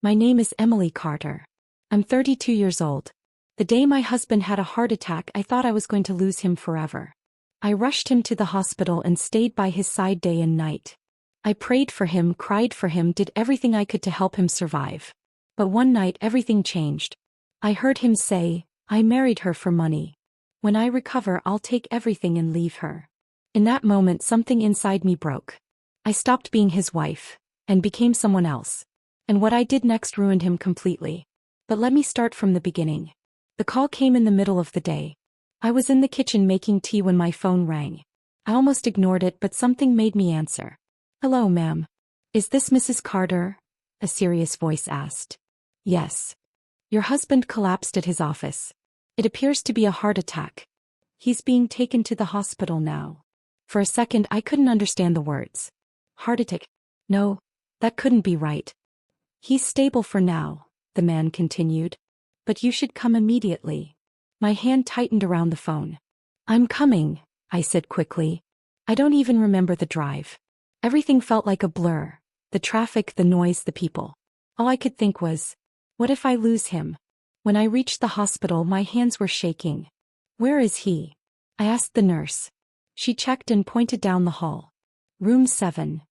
My name is Emily Carter. I'm 32 years old. The day my husband had a heart attack, I thought I was going to lose him forever. I rushed him to the hospital and stayed by his side day and night. I prayed for him, cried for him, did everything I could to help him survive. But one night everything changed. I heard him say, "I married her for money. When I recover, I'll take everything and leave her." In that moment, something inside me broke. I stopped being his wife and became someone else. And what I did next ruined him completely. But let me start from the beginning. The call came in the middle of the day. I was in the kitchen making tea when my phone rang. I almost ignored it, but something made me answer. "Hello, ma'am. Is this Mrs. Carter?" a serious voice asked. "Yes. Your husband collapsed at his office. It appears to be a heart attack. He's being taken to the hospital now." For a second, I couldn't understand the words. Heart attack? No, that couldn't be right. "He's stable for now," the man continued. "But you should come immediately." My hand tightened around the phone. "I'm coming," I said quickly. I don't even remember the drive. Everything felt like a blur. The traffic, the noise, the people. All I could think was, what if I lose him? When I reached the hospital, my hands were shaking. "Where is he?" I asked the nurse. She checked and pointed down the hall. "Room 7.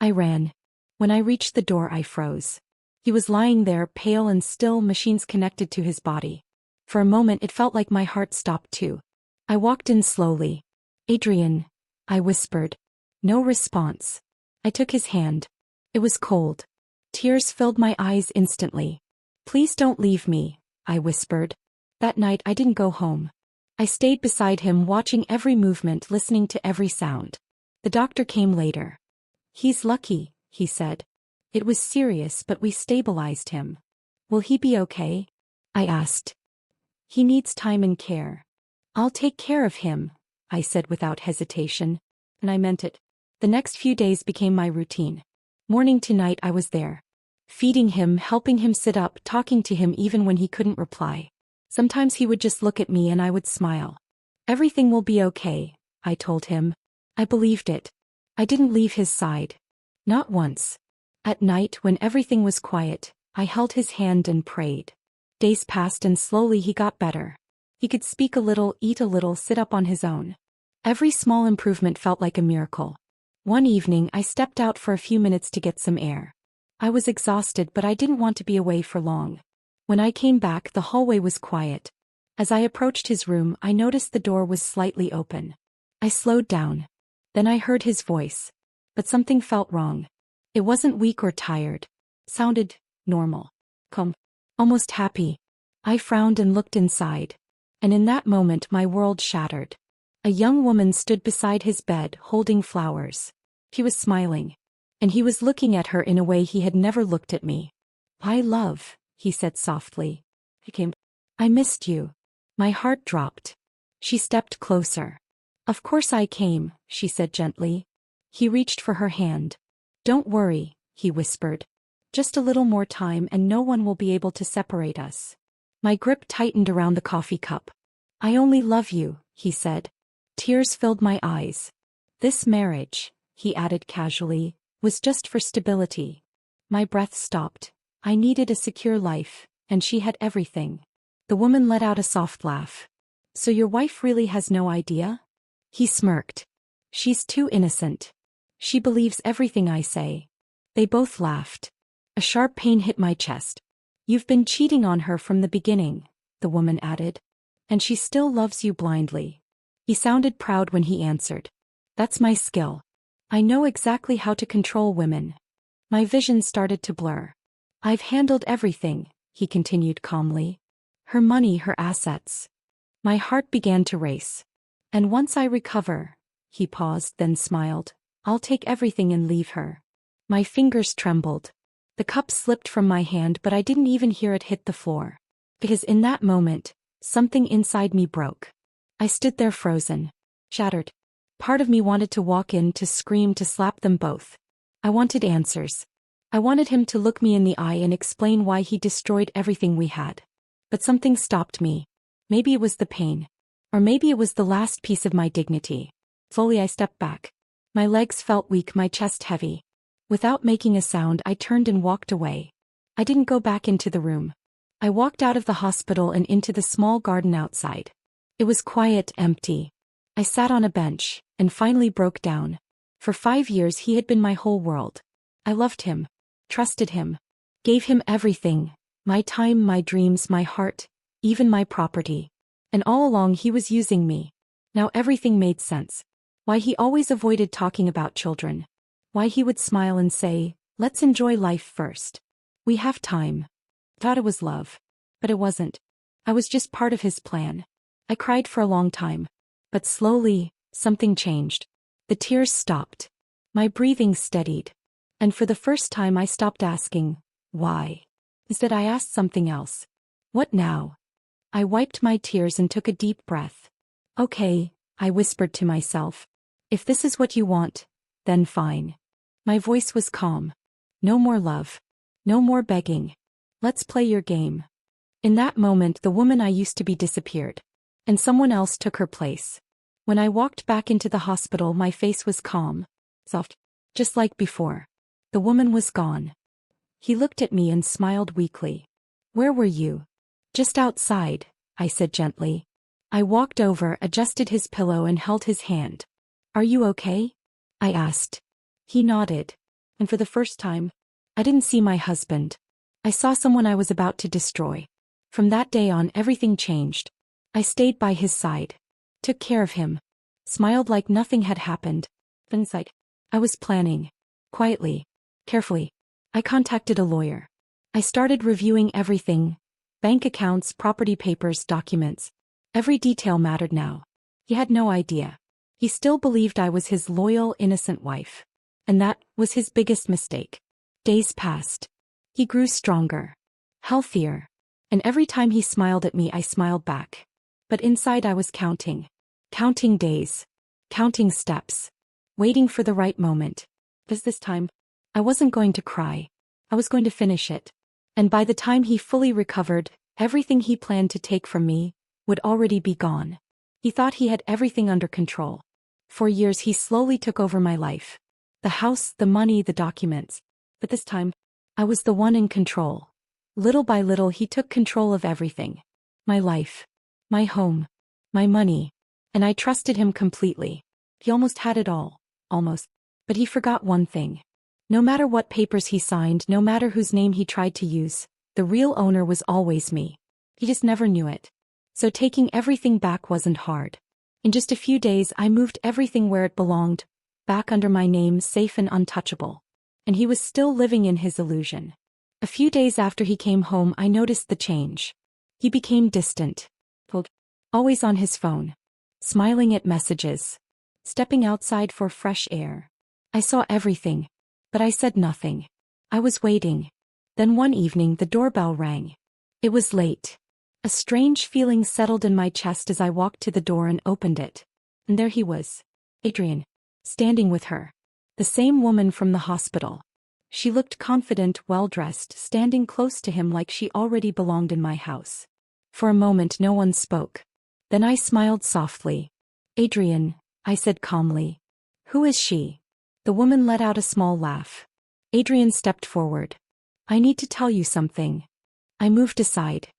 I ran. When I reached the door, I froze. He was lying there, pale and still, machines connected to his body. For a moment it felt like my heart stopped too. I walked in slowly. "Adrian," I whispered. No response. I took his hand. It was cold. Tears filled my eyes instantly. "Please don't leave me," I whispered. That night I didn't go home. I stayed beside him, watching every movement, listening to every sound. The doctor came later. "He's lucky," he said. "It was serious, but we stabilized him." "Will he be okay?" I asked. "He needs time and care." "I'll take care of him," I said without hesitation. And I meant it. The next few days became my routine. Morning to night I was there. Feeding him, helping him sit up, talking to him even when he couldn't reply. Sometimes he would just look at me and I would smile. "Everything will be okay," I told him. I believed it. I didn't leave his side. Not once. At night, when everything was quiet, I held his hand and prayed. Days passed and slowly he got better. He could speak a little, eat a little, sit up on his own. Every small improvement felt like a miracle. One evening I stepped out for a few minutes to get some air. I was exhausted, but I didn't want to be away for long. When I came back, the hallway was quiet. As I approached his room, I noticed the door was slightly open. I slowed down. Then I heard his voice. But something felt wrong. It wasn't weak or tired. Sounded normal. Calm. Almost happy. I frowned and looked inside. And in that moment my world shattered. A young woman stood beside his bed, holding flowers. He was smiling. And he was looking at her in a way he had never looked at me. "Hi, love," he said softly. "I missed you." My heart dropped. She stepped closer. "Of course I came," she said gently. He reached for her hand. "Don't worry," he whispered. "Just a little more time and no one will be able to separate us." My grip tightened around the coffee cup. "I only love you," he said. Tears filled my eyes. "This marriage," he added casually, "was just for stability." My breath stopped. I needed a secure life, and she had everything. The woman let out a soft laugh. "So your wife really has no idea?" He smirked. "She's too innocent. She believes everything I say." They both laughed. A sharp pain hit my chest. "You've been cheating on her from the beginning," the woman added. "And she still loves you blindly." He sounded proud when he answered. "That's my skill. I know exactly how to control women." My vision started to blur. "I've handled everything," he continued calmly. "Her money, her assets." My heart began to race. "And once I recover," he paused, then smiled, "I'll take everything and leave her." My fingers trembled. The cup slipped from my hand, but I didn't even hear it hit the floor. Because in that moment, something inside me broke. I stood there frozen. Shattered. Part of me wanted to walk in, to scream, to slap them both. I wanted answers. I wanted him to look me in the eye and explain why he destroyed everything we had. But something stopped me. Maybe it was the pain. Or maybe it was the last piece of my dignity. Slowly I stepped back. My legs felt weak, my chest heavy. Without making a sound, I turned and walked away. I didn't go back into the room. I walked out of the hospital and into the small garden outside. It was quiet, empty. I sat on a bench, and finally broke down. For 5 years he had been my whole world. I loved him, trusted him, gave him everything, my time, my dreams, my heart, even my property. And all along he was using me. Now everything made sense. Why he always avoided talking about children. Why he would smile and say, "Let's enjoy life first. We have time." Thought it was love. But it wasn't. I was just part of his plan. I cried for a long time. But slowly, something changed. The tears stopped. My breathing steadied. And for the first time I stopped asking, why? Instead I asked something else. What now? I wiped my tears and took a deep breath. Okay, I whispered to myself. If this is what you want, then fine. My voice was calm. No more love. No more begging. Let's play your game. In that moment the woman I used to be disappeared. And someone else took her place. When I walked back into the hospital my face was calm. Soft. Just like before. The woman was gone. He looked at me and smiled weakly. Where were you? Just outside, I said gently. I walked over, adjusted his pillow and held his hand. Are you okay? I asked. He nodded. And for the first time, I didn't see my husband. I saw someone I was about to destroy. From that day on everything changed. I stayed by his side. Took care of him. Smiled like nothing had happened. Inside, I was planning. Quietly. Carefully. I contacted a lawyer. I started reviewing everything. Bank accounts, property papers, documents. Every detail mattered now. He had no idea. He still believed I was his loyal, innocent wife. And that was his biggest mistake. Days passed. He grew stronger. Healthier. And every time he smiled at me I smiled back. But inside I was counting. Counting days. Counting steps. Waiting for the right moment. Because this time, I wasn't going to cry. I was going to finish it. And by the time he fully recovered, everything he planned to take from me would already be gone. He thought he had everything under control. For years he slowly took over my life. The house, the money, the documents. But this time, I was the one in control. Little by little he took control of everything. My life. My home. My money. And I trusted him completely. He almost had it all. Almost. But he forgot one thing. No matter what papers he signed, no matter whose name he tried to use, the real owner was always me. He just never knew it. So taking everything back wasn't hard. In just a few days I moved everything where it belonged, back under my name, safe and untouchable. And he was still living in his illusion. A few days after he came home I noticed the change. He became distant. Always on his phone. Smiling at messages. Stepping outside for fresh air. I saw everything. But I said nothing. I was waiting. Then one evening the doorbell rang. It was late. A strange feeling settled in my chest as I walked to the door and opened it. And there he was. Adrian. Standing with her. The same woman from the hospital. She looked confident, well-dressed, standing close to him like she already belonged in my house. For a moment no one spoke. Then I smiled softly. Adrian, I said calmly. Who is she? The woman let out a small laugh. Adrian stepped forward. I need to tell you something. I moved aside.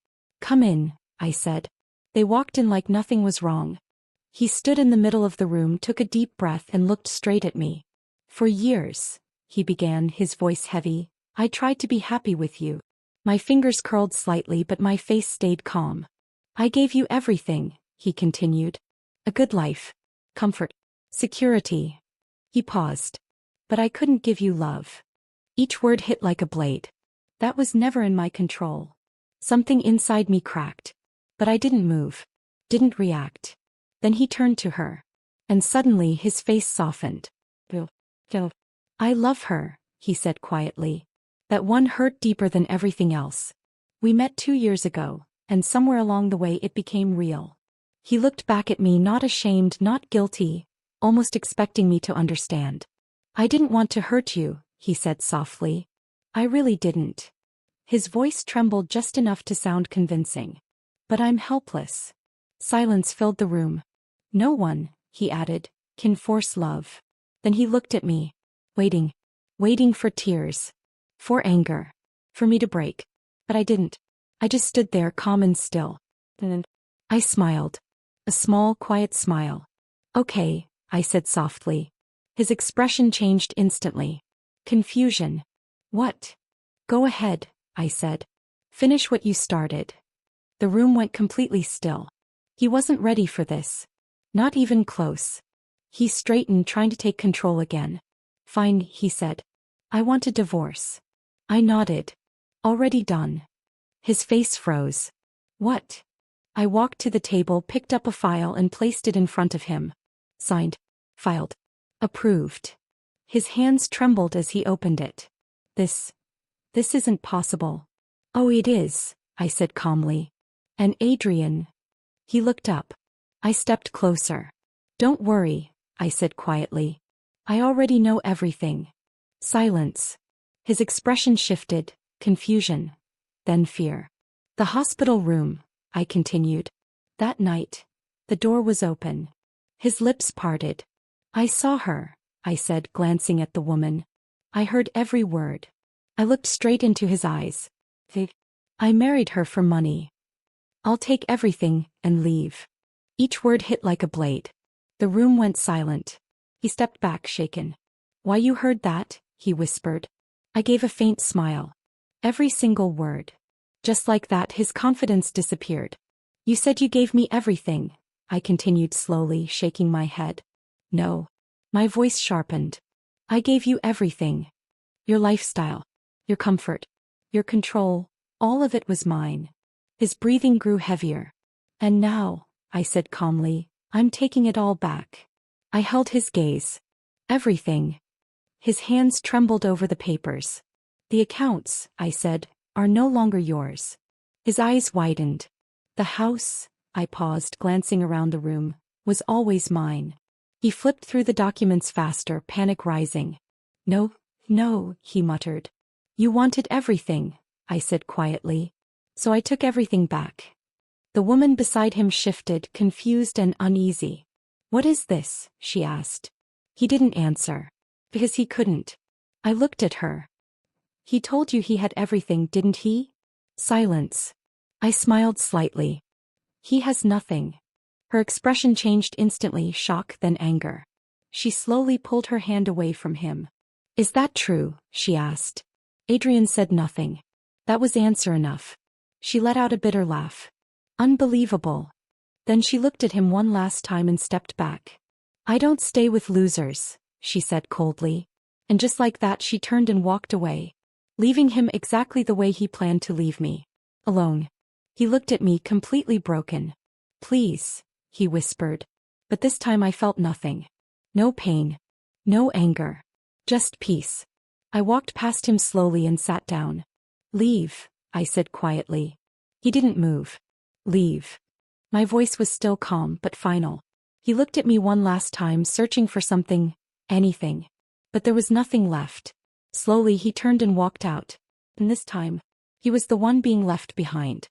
Come in, I said. They walked in like nothing was wrong. He stood in the middle of the room, took a deep breath and looked straight at me. For years, he began, his voice heavy, I tried to be happy with you. My fingers curled slightly but my face stayed calm. I gave you everything, he continued. A good life. Comfort. Security. He paused. But I couldn't give you love. Each word hit like a blade. That was never in my control. Something inside me cracked. But I didn't move. Didn't react. Then he turned to her. And suddenly his face softened. Bill. I love her, he said quietly. That one hurt deeper than everything else. We met 2 years ago, and somewhere along the way it became real. He looked back at me, not ashamed, not guilty, almost expecting me to understand. I didn't want to hurt you, he said softly. I really didn't. His voice trembled just enough to sound convincing. But I'm helpless. Silence filled the room. No one, he added, can force love. Then he looked at me. Waiting for tears. For anger. for me to break. But I didn't. I just stood there calm and still. And I smiled. A small, quiet smile. Okay, I said softly. His expression changed instantly. Confusion. What? Go ahead, I said. Finish what you started. The room went completely still. He wasn't ready for this. Not even close. He straightened, trying to take control again. Fine, he said. I want a divorce. I nodded. Already done. His face froze. What? I walked to the table, picked up a file and placed it in front of him. Signed. Filed. Approved. His hands trembled as he opened it. This isn't possible. Oh, it is, I said calmly. And Adrian. He looked up. I stepped closer. Don't worry, I said quietly. I already know everything. Silence. His expression shifted, confusion, then fear. The hospital room, I continued. That night, the door was open. His lips parted. I saw her, I said, glancing at the woman. I heard every word. I looked straight into his eyes. I married her for money. I'll take everything and leave. Each word hit like a blade. The room went silent. He stepped back, shaken. Why, you heard that? He whispered. I gave a faint smile. Every single word. Just like that, his confidence disappeared. You said you gave me everything, I continued slowly, shaking my head. No. My voice sharpened. I gave you everything. Your lifestyle. Your comfort. Your control. All of it was mine. His breathing grew heavier. And now, I said calmly, I'm taking it all back. I held his gaze. Everything. His hands trembled over the papers. The accounts, I said, are no longer yours. His eyes widened. The house, I paused, glancing around the room, was always mine. He flipped through the documents faster, panic rising. No, he muttered. You wanted everything, I said quietly. So I took everything back. The woman beside him shifted, confused and uneasy. What is this? She asked. He didn't answer. Because he couldn't. I looked at her. He told you he had everything, didn't he? Silence. I smiled slightly. He has nothing. Her expression changed instantly, shock then anger. She slowly pulled her hand away from him. Is that true? She asked. Adrian said nothing. That was answer enough. She let out a bitter laugh. Unbelievable. Then she looked at him one last time and stepped back. I don't stay with losers, she said coldly. And just like that she turned and walked away, leaving him exactly the way he planned to leave me. Alone. He looked at me completely broken. Please, he whispered. But this time I felt nothing. No pain. No anger. Just peace. I walked past him slowly and sat down. Leave, I said quietly. He didn't move. Leave. My voice was still calm but final. He looked at me one last time, searching for something, anything. But there was nothing left. Slowly he turned and walked out. And this time, he was the one being left behind.